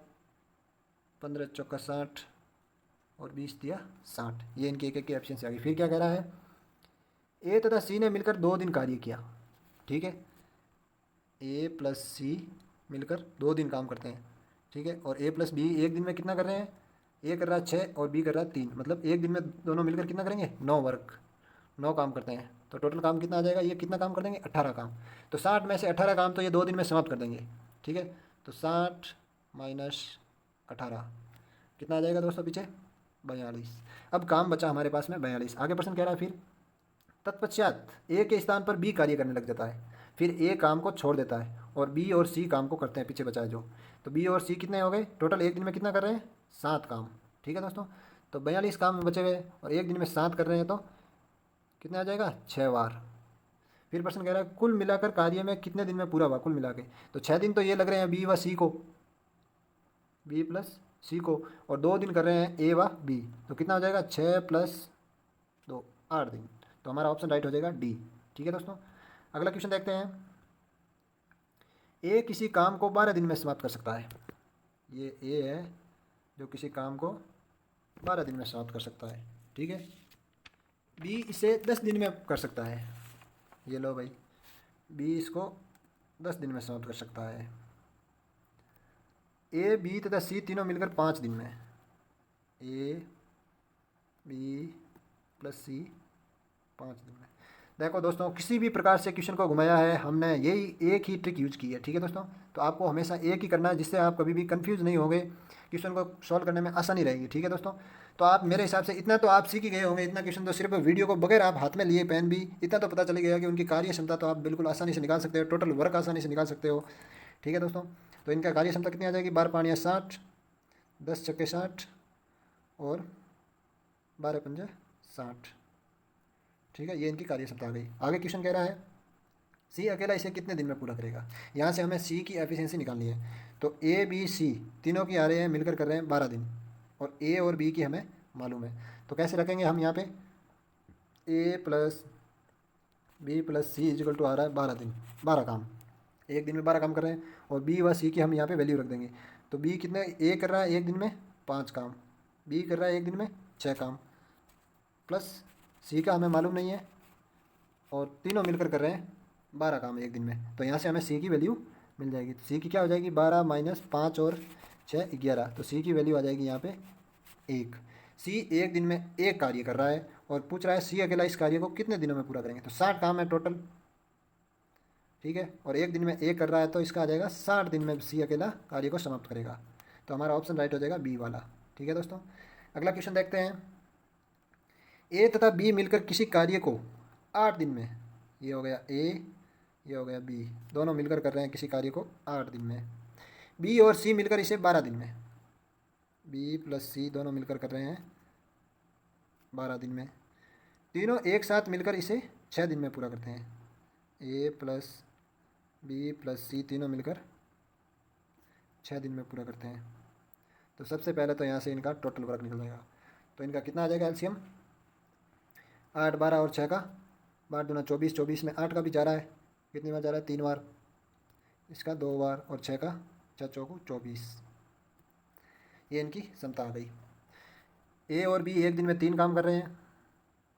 Speaker 1: 15 चौका 60 और 20 दिया 60। ये इनकी एक एक की एफिशिएंसी आ गई। फिर क्या कह रहा है, ए तथा सी ने मिलकर 2 दिन कार्य किया। ठीक है, ए प्लस सी मिलकर 2 दिन काम करते हैं। ठीक है, और ए प्लस बी एक दिन में कितना कर रहे हैं, ए कर रहा है 6 और बी कर रहा है 3, मतलब एक दिन में दोनों मिलकर कितना करेंगे, 9 वर्क, 9 काम करते हैं। तो टोटल काम कितना आ जाएगा, ये कितना काम कर देंगे, 18 काम। तो 60 में से 18 काम तो ये 2 दिन में समाप्त कर देंगे। ठीक है, तो 60 माइनस 18 कितना आ जाएगा दोस्तों पीछे, 42। अब काम बचा हमारे पास में 42। आगे प्रश्न कह रहा है, फिर तत्पश्चात ए के स्थान पर बी कार्य करने लग जाता है। फिर ए काम को छोड़ देता है और बी और सी काम को करते हैं, पीछे बचा है जो। तो बी और सी कितने हो गए टोटल, एक दिन में कितना कर रहे हैं, 7 काम। ठीक है दोस्तों, तो 42 काम बचे हुए और एक दिन में 7 कर रहे हैं, तो कितना आ जाएगा, 6 बार। फिर प्रश्न कह रहा है कुल मिलाकर कार्य में कितने दिन में पूरा हुआ, कुल मिला के। तो 6 दिन तो ये लग रहे हैं बी व सी को, बी प्लस सी को, और 2 दिन कर रहे हैं ए व बी। तो कितना हो जाएगा, 6 प्लस 2 8 दिन। तो हमारा ऑप्शन राइट हो जाएगा डी। ठीक है दोस्तों, अगला क्वेश्चन देखते हैं। ए किसी काम को 12 दिन में समाप्त कर सकता है। ये ए है जो किसी काम को 12 दिन में समाप्त कर सकता है। ठीक है, बी इसे 10 दिन में कर सकता है। ये लो भाई, बी इसको 10 दिन में समाप्त कर सकता है। ए बी तथा सी तीनों मिलकर 5 दिन में, ए बी प्लस सी 5 दिन में। देखो दोस्तों, किसी भी प्रकार से क्वेश्चन को घुमाया है हमने, यही एक ही ट्रिक यूज की है। ठीक है दोस्तों, तो आपको हमेशा एक ही करना है, जिससे आप कभी भी कंफ्यूज नहीं होंगे, क्वेश्चन को सॉल्व करने में आसानी रहेगी। ठीक है दोस्तों, तो आप मेरे हिसाब से इतना तो आप सीख ही गए होंगे। इतना क्वेश्चन तो सिर्फ वीडियो को बगैर आप हाथ में लिए पेन भी, इतना तो पता चल गया कि उनकी कार्य क्षमता तो आप बिल्कुल आसानी से निकाल सकते हो, टोटल वर्क आसानी से निकाल सकते हो। ठीक है दोस्तों, तो इनका कार्य क्षमता कितनी आ जाएगी, 12 पानिया 60, 10 चक्के 60 और 12 पंजे 60। ठीक है, ये इनकी कार्य क्षमता आ गई। आगे क्वेश्चन कह रहा है सी अकेला इसे कितने दिन में पूरा करेगा। यहाँ से हमें सी की एफिशिएंसी निकालनी है। तो ए बी सी तीनों की आ रहे हैं, मिलकर कर रहे हैं 12 दिन, और ए और बी की हमें मालूम है। तो कैसे रखेंगे हम यहाँ पे, A plus B plus C equal to आ रहा है 12 दिन, 12 काम, एक दिन में 12 काम कर रहे हैं, और बी व सी की हम यहाँ पे वैल्यू रख देंगे। तो बी कितने, ए कर रहा है एक दिन में 5 काम, बी कर रहा है एक दिन में 6 काम, प्लस सी का हमें मालूम नहीं है, और तीनों मिलकर कर रहे हैं 12 काम एक दिन में। तो यहाँ से हमें सी की वैल्यू मिल जाएगी। तो सी की क्या हो जाएगी, 12 माइनस 5 और 6 11। तो सी की वैल्यू आ जाएगी यहाँ पे 1। सी एक दिन में एक कार्य कर रहा है और पूछ रहा है सी अकेला इस कार्य को कितने दिनों में पूरा करेंगे। तो 60 काम है टोटल। ठीक है, और एक दिन में एक कर रहा है, तो इसका आ जाएगा 60 दिन में सी अकेला कार्य को समाप्त करेगा। तो हमारा ऑप्शन राइट हो जाएगा बी वाला। ठीक है दोस्तों, अगला क्वेश्चन देखते हैं। ए तथा बी मिलकर किसी कार्य को 8 दिन में, ये हो गया ए, ये हो गया बी, दोनों मिलकर कर रहे हैं किसी कार्य को 8 दिन में। बी और सी मिलकर इसे 12 दिन में, बी प्लस सी दोनों मिलकर कर रहे हैं 12 दिन में। तीनों एक साथ मिलकर इसे 6 दिन में पूरा करते हैं। ए प्लस बी प्लस सी तीनों मिलकर 6 दिन में पूरा करते हैं। तो सबसे पहले तो यहाँ से इनका टोटल वर्क निकल जाएगा। तो इनका कितना आ जाएगा एलसीएम, 8 12 और 6 का 12 दूना 24, 24 में 8 का भी जा रहा है, कितनी बार जा रहा है, 3 बार, इसका 2 बार, और 6 का 6 चौको 24। ये इनकी क्षमता आ गई। ए और बी एक दिन में 3 काम कर रहे हैं,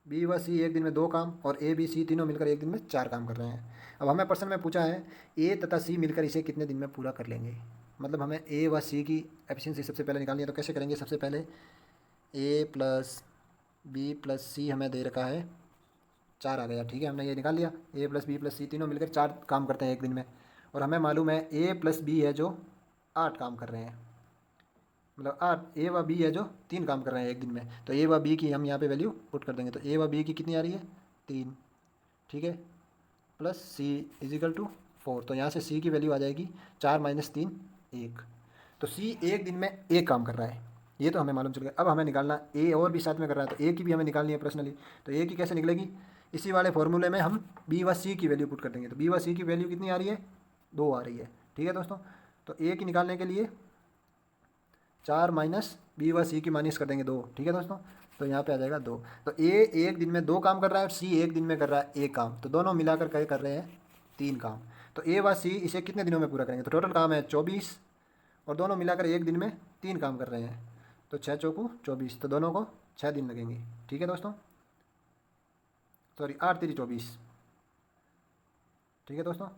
Speaker 1: बी व सी एक दिन में 2 काम, और ए बी सी तीनों मिलकर एक दिन में 4 काम कर रहे हैं। अब हमें प्रश्न में पूछा है ए तथा सी मिलकर इसे कितने दिन में पूरा कर लेंगे। मतलब हमें ए व सी की एफिशिएंसी सबसे पहले निकालनी है। तो कैसे करेंगे, सबसे पहले ए प्लस बी प्लस सी हमें दे रखा है 4 आ गया। ठीक है, हमने ये निकाल लिया, ए प्लस बी प्लस सी तीनों मिलकर 4 काम करते हैं एक दिन में। और हमें मालूम है ए प्लस बी है जो 8 काम कर रहे हैं, मतलब 8, ए व बी है जो 3 काम कर रहे हैं एक दिन में। तो ए व बी की हम यहाँ पे वैल्यू पुट कर देंगे। तो ए व बी की कितनी आ रही है, 3। ठीक है, प्लस सी इजिकल टू 4। तो यहाँ से सी की वैल्यू आ जाएगी 4 माइनस 3 1। तो सी एक दिन में एक काम कर रहा है, ये तो हमें मालूम चल गया। अब हमें निकालना ए और भी साथ में कर रहा है, तो ए की भी हमें निकालनी है पर्सनली। तो ए की कैसे निकलेगी, इसी वाले फॉर्मूले में हम बी व सी की वैल्यू पुट कर देंगे। तो बी व सी की वैल्यू कितनी आ रही है, 2 आ रही है। ठीक है दोस्तों, तो ए की निकालने के लिए 4 माइनस बी व सी की माइनस कर देंगे 2। ठीक है दोस्तों, तो यहाँ पे आ जाएगा 2। तो ए एक दिन में 2 काम कर रहा है और सी एक दिन में कर रहा है 1 काम, तो दोनों मिलाकर कर रहे हैं 3 काम। तो ए व सी इसे कितने दिनों में पूरा करेंगे। तो टोटल काम है 24, और दोनों मिलाकर एक दिन में 3 काम कर रहे हैं, तो 6 चौकू 24, तो दोनों को 6 दिन लगेंगे। ठीक है दोस्तों, सॉरी 8 3 24। ठीक है दोस्तों,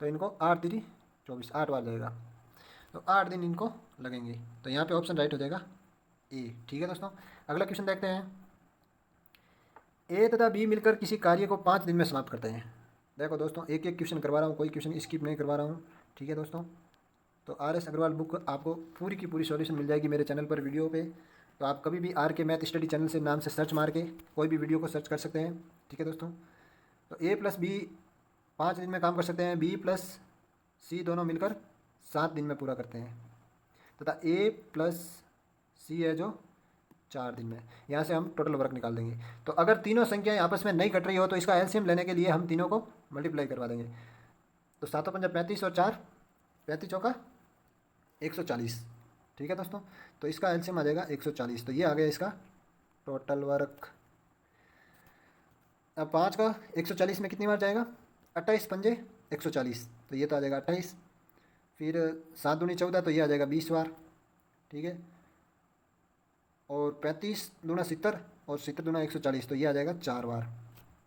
Speaker 1: तो इनको 8 3 24 8 बार लगेगा, तो 8 दिन इनको लगेंगे। तो यहाँ पे ऑप्शन राइट हो जाएगा ए। ठीक है दोस्तों, अगला क्वेश्चन देखते हैं। ए तथा बी मिलकर किसी कार्य को 5 दिन में समाप्त करते हैं। देखो दोस्तों, एक एक क्वेश्चन करवा रहा हूँ, कोई क्वेश्चन स्किप नहीं करवा रहा हूँ। ठीक है दोस्तों, तो RS अग्रवाल बुक आपको पूरी की पूरी सॉल्यूशन मिल जाएगी मेरे चैनल पर वीडियो पे। तो आप कभी भी RK मैथ स्टडी चैनल से नाम से सर्च मार के कोई भी वीडियो को सर्च कर सकते हैं। ठीक है दोस्तों, तो A प्लस बी 5 दिन में काम कर सकते हैं, B प्लस C दोनों मिलकर 7 दिन में पूरा करते हैं, तथा A प्लस C है जो 4 दिन में। यहाँ से हम टोटल वर्क निकाल देंगे। तो अगर तीनों संख्याएं आपस में नहीं कट रही हो तो इसका एलसीएम लेने के लिए हम तीनों को मल्टीप्लाई करवा देंगे। तो 7 पंजा 35 और 4 35 चौका 140। ठीक है दोस्तों, तो इसका एलसीएम आ जाएगा 140। तो ये आ गया इसका टोटल वर्क। अब 5 का 140 में कितनी बार जाएगा, 28 पंजे 140, तो ये तो आ जाएगा 28। फिर 7 दूनी 14, तो ये आ जाएगा 20 बार। ठीक है, और 35 दूना 70 और 70 दूना 140, तो ये आ जाएगा 4 बार।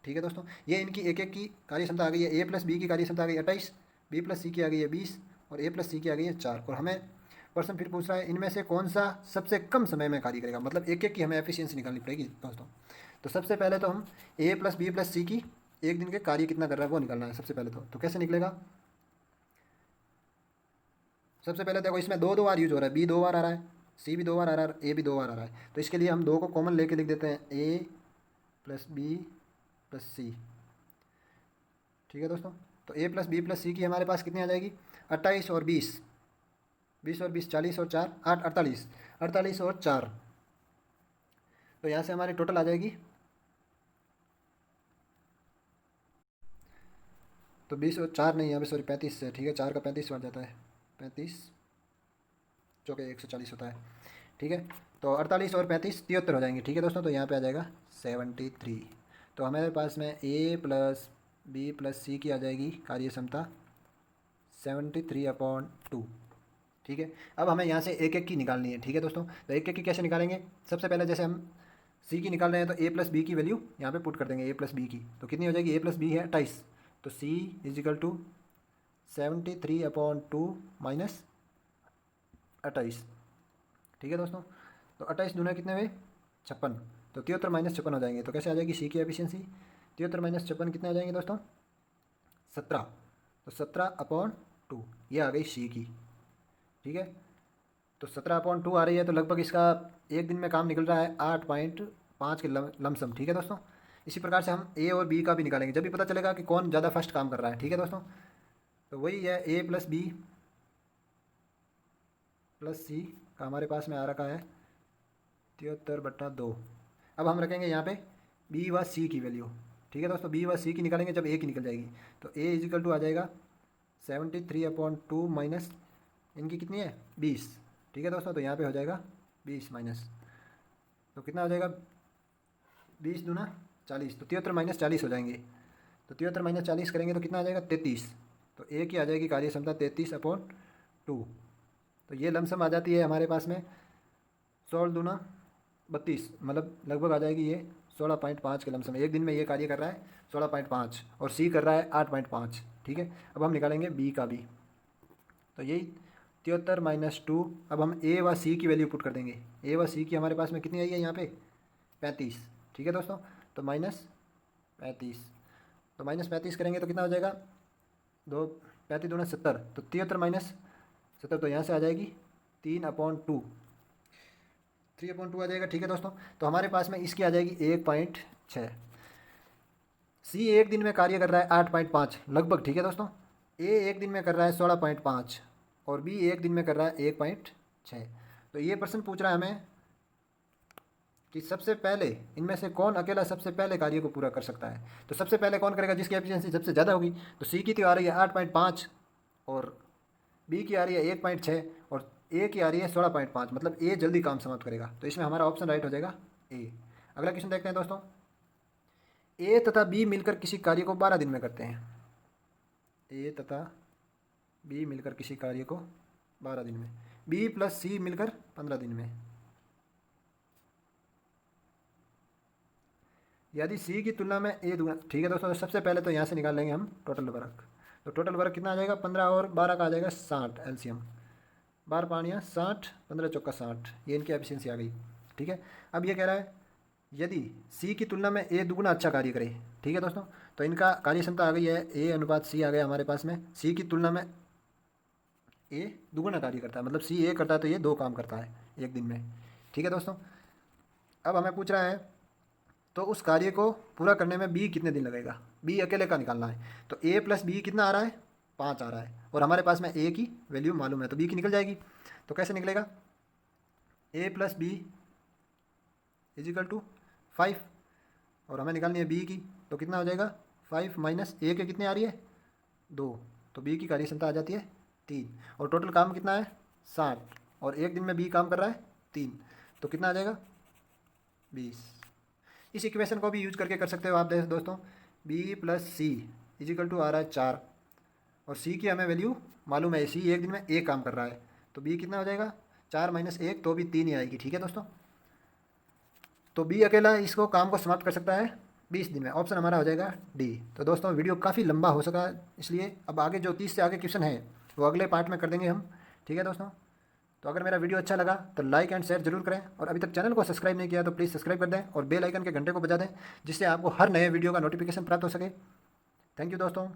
Speaker 1: ठीक है दोस्तों, ये इनकी एक एक की कार्य क्षमता आ गई है। A प्लस बी की कार्य क्षमता आ गई है 28, B प्लस सी की आ गई है 20 और A प्लस सी की आ गई है 4। और हमें प्रश्न फिर पूछ रहा है इनमें से कौन सा सबसे कम समय में कार्य करेगा, मतलब एक एक की हमें एफिशिएंसी निकालनी पड़ेगी दोस्तों। तो सबसे पहले तो हम A प्लस बी प्लस सी की एक दिन के कार्य कितना कर रहा है वो निकालना है सबसे पहले। तो कैसे निकलेगा, सबसे पहले देखो इसमें 2 2 बार यूज हो रहा है, B 2 बार आ रहा है, C भी 2 बार आ रहा है, A भी 2 बार आ रहा है। तो इसके लिए हम 2 को कॉमन लेके लिख देते हैं, A प्लस बी प्लस सी। ठीक है दोस्तों, तो A प्लस बी प्लस सी की हमारे पास कितनी आ जाएगी, 28 और 20, 20 और 20 40 और 4 8 48, 48 और 4। तो यहाँ से हमारी टोटल आ जाएगी, तो 20 और 4 नहीं, यहाँ पे सॉरी 35 से। ठीक है, 4 का 35 बन जाता है, 35 चौके 140 होता है। ठीक है, तो 48 और 35 73 हो जाएंगे। ठीक है दोस्तों, तो यहाँ पे आ जाएगा 73। तो हमारे पास में A प्लस बी प्लस सी की आ जाएगी कार्य क्षमता 73/2। ठीक है, अब हमें यहाँ से एक एक की निकालनी है। ठीक है दोस्तों, तो एक एक की कैसे निकालेंगे, सबसे पहले जैसे हम सी की निकाल रहे हैं तो A प्लस बी की वैल्यू यहाँ पे पुट कर देंगे, A प्लस बी की। तो कितनी हो जाएगी, A प्लस बी है 28, तो C इजिकल टू 73/2 माइनस 28। ठीक है दोस्तों, तो 28 दूना कितने हुए 56, तो 73 माइनस 56 हो जाएंगे। तो कैसे आ जाएगी सी की एफिशिएंसी, 73 माइनस 56 कितने आ जाएंगे दोस्तों, 17, तो 17/2 ये आ गई सी की। ठीक है, तो 17/2 आ रही है, तो लगभग इसका एक दिन में काम निकल रहा है 8.5 के लमसम। ठीक है दोस्तों, इसी प्रकार से हम A और B का भी निकालेंगे, जब भी पता चलेगा कि कौन ज़्यादा फर्स्ट काम कर रहा है। ठीक है दोस्तों, तो वही है A प्लस बी प्लस सी का हमारे पास में आ रखा है 73/2। अब हम रखेंगे यहाँ पे B व C की वैल्यू। ठीक है दोस्तों, B व C की निकालेंगे जब A की निकल जाएगी, तो A इजिकल टू आ जाएगा 73/2 माइनस इनकी कितनी है 20। ठीक है दोस्तों, तो यहाँ पे हो जाएगा 20 माइनस, तो कितना हो जाएगा 20 दूना 40, तो 73 माइनस 40 हो जाएंगे। तो 73 माइनस 40 करेंगे तो कितना आ जाएगा 33, तो A की आ जाएगी कार्य क्षमता 33/2। तो ये लमसम आ जाती है हमारे पास में 16 दूना 32, मतलब लगभग आ जाएगी ये 16.5 के लमसम। एक दिन में ये कार्य कर रहा है 16.5 और C कर रहा है 8.5। ठीक है, अब हम निकालेंगे B का भी, तो यही 73 माइनस 2। अब हम A व C की वैल्यू पुट कर देंगे, A व C की हमारे पास में कितनी आई है यहाँ पे 35। ठीक है दोस्तों, तो माइनस 35, तो माइनस 35 करेंगे तो कितना हो जाएगा 2 35 दूना 70, तो 73 माइनस 70, तो यहाँ से आ जाएगी 3/2, 3/2 आ जाएगा। ठीक है दोस्तों, तो हमारे पास में इसकी आ जाएगी 1.6। C एक दिन में कार्य कर रहा है 8.5 लगभग। ठीक है दोस्तों, A एक दिन में कर रहा है 16.5 और B एक दिन में कर रहा है 1.6। तो ये प्रश्न पूछ रहा है हमें कि सबसे पहले इनमें से कौन अकेला सबसे पहले कार्य को पूरा कर सकता है। तो सबसे पहले कौन करेगा जिसकी एफिशिएंसी सबसे ज़्यादा होगी। तो C की तो आ रही है 8.5 और B की आ रही है 1.6 और A की आ रही है 16.5, मतलब A जल्दी काम समाप्त करेगा। तो इसमें हमारा ऑप्शन राइट हो जाएगा A। अगला क्वेश्चन देखते हैं दोस्तों, A तथा B मिलकर किसी कार्य को 12 दिन में करते हैं। A तथा बी मिलकर किसी कार्य को 12 दिन में, बी प्लस सी मिलकर 15 दिन में। यदि सी की तुलना में ए दुगना, ठीक है दोस्तों, सबसे पहले तो यहाँ से निकाल लेंगे हम टोटल वर्क। तो टोटल वर्क कितना आ जाएगा, 15 और 12 का आ जाएगा 60 एलसीएम, 12 पानियाँ 60, 15 चौका 60, ये इनकी एफिशिएंसी आ गई। ठीक है, अब ये कह रहा है यदि सी की तुलना में ए दुगुना अच्छा कार्य करे। ठीक है दोस्तों, तो इनका कार्य क्षमता आ गई है ए अनुपात सी आ गया हमारे पास में। सी की तुलना में ए दुगुना कार्य करता है, मतलब सी ए करता है तो ये 2 काम करता है एक दिन में। ठीक है दोस्तों, अब हमें पूछ रहा है तो उस कार्य को पूरा करने में बी कितने दिन लगेगा, बी अकेले का निकालना है। तो ए प्लस बी कितना आ रहा है, 5 आ रहा है, और हमारे पास में ए की वैल्यू मालूम है तो बी की निकल जाएगी। तो कैसे निकलेगा, ए प्लस बी इजिकल टू 5, और हमें निकालनी है बी की, तो कितना हो जाएगा 5 माइनस ए के कितने आ रही है 2, तो बी की कार्य क्षमता आ जाती है 3, और टोटल काम कितना है 60, और एक दिन में बी काम कर रहा है 3, तो कितना आ जाएगा 20। इस इक्वेशन को भी यूज करके कर सकते हो आप दोस्तों, B plus C equal to आ रहा है 4, और सी की हमें वैल्यू मालूम है, सी एक दिन में एक काम कर रहा है, तो बी कितना हो जाएगा 4 माइनस 1, तो भी 3 ही आएगी। ठीक है दोस्तों, तो बी अकेला इसको काम को समाप्त कर सकता है 20 दिन में, ऑप्शन हमारा हो जाएगा डी। तो दोस्तों वीडियो काफ़ी लंबा हो सका, इसलिए अब आगे जो 30 से आगे क्वेश्चन है वो अगले पार्ट में कर देंगे हम। ठीक है दोस्तों, तो अगर मेरा वीडियो अच्छा लगा तो लाइक एंड शेयर जरूर करें, और अभी तक चैनल को सब्सक्राइब नहीं किया तो प्लीज़ सब्सक्राइब कर दें और बेल आइकन के घंटे को बजा दें, जिससे आपको हर नए वीडियो का नोटिफिकेशन प्राप्त हो सके। थैंक यू दोस्तों।